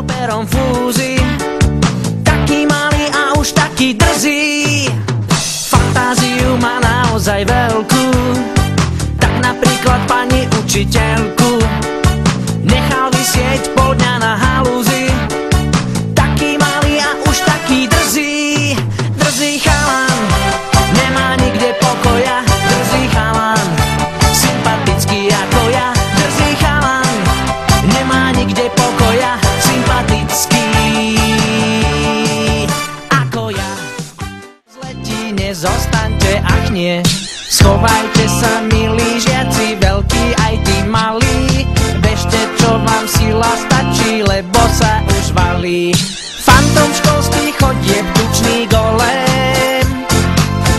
stoperom fúzy, taký malý a už taký drzý. Fantáziu má naozaj veľkú, tak napríklad pani učiteľku nechal vysieť pol dňa na halúzi. Taký malý a už taký drzý, drzý chalan, nemá nikde pokoja. Drzý chalan, sympatický ako ja. Drzý chalan, nemá nikde pokoja. Sympatický ako ja. Zletí, nezostaňte, ach nie. Schovajte sa, milí žiaci, veľkí aj tí malí. Bežte, čo vám sila stačí, lebo sa už valí. Fantom školských chodieb, tučný golém.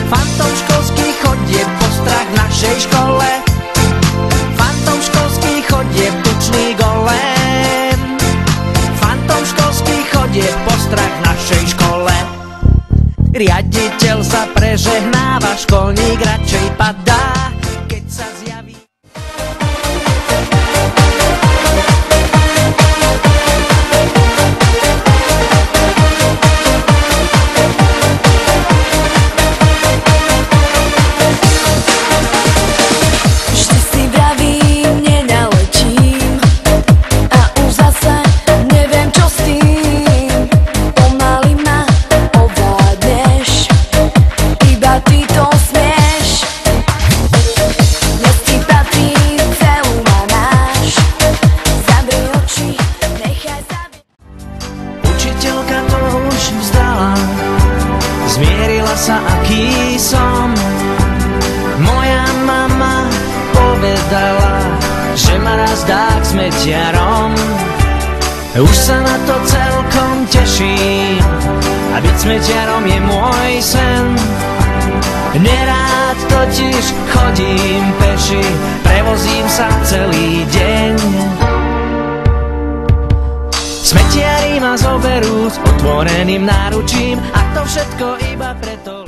Fantom školských chodieb, postrach v našej škole. Fantom školských chodieb, tučný golém. Fantom školských chodieb, postrach v našej škole. Riaditeľ sa prežehnáva, školník radšej padá, keď sa zjaví. Vždy si vravím, nenalečím a už zase neviem, čo s tým. Pomaly ma ovládneš, iba ty to smieš. Dnes ti patrí, celú ma máš. Zavri oči, nechaj sa. Učiteľka to už vzdala, zmierila sa, aký som. Moja mama povedala, že ma raz dá k smetiarom. Už sa na to celkom teším, a byť smetiarom je môj sen. Nerád totiž chodím peši, prevozím sa celý deň. Smetiari ma zoberú s otvoreným náručím, a to všetko iba preto.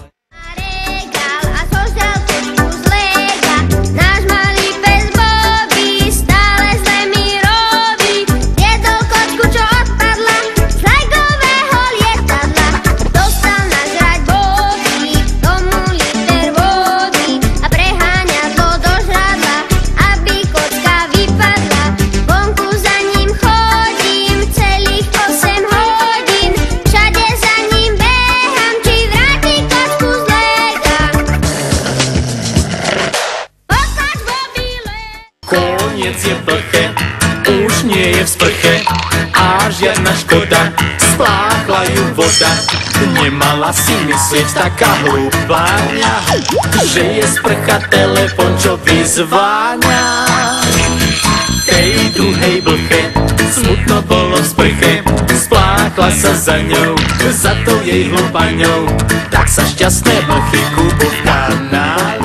Regál a zožral tečku z lega. Náš malý pes Bobby stále zle mi robí. Jedol kocku, čo odpadla z legového lietadla. Dostal nažrať Bobby, tomu liter vody a preháňadlo do žradla, aby kocka vypadla. Vonku za ním chodím celých 8 hodín. Všade za ním behám, či vráti kocku z lega. Pokáč Bobby leg. Koniec je plché, už nie je v sprche a žiadna škoda, spláchla ju voda. Nemala si myslieť taká hlúpáňa, že je sprcha telefon, čo vyzváňa. Tej druhej blche smutno bolo v sprche, spláchla sa za ňou, za tou jej hlúpaňou. Tak sa šťastné blchy kúpu v kanále.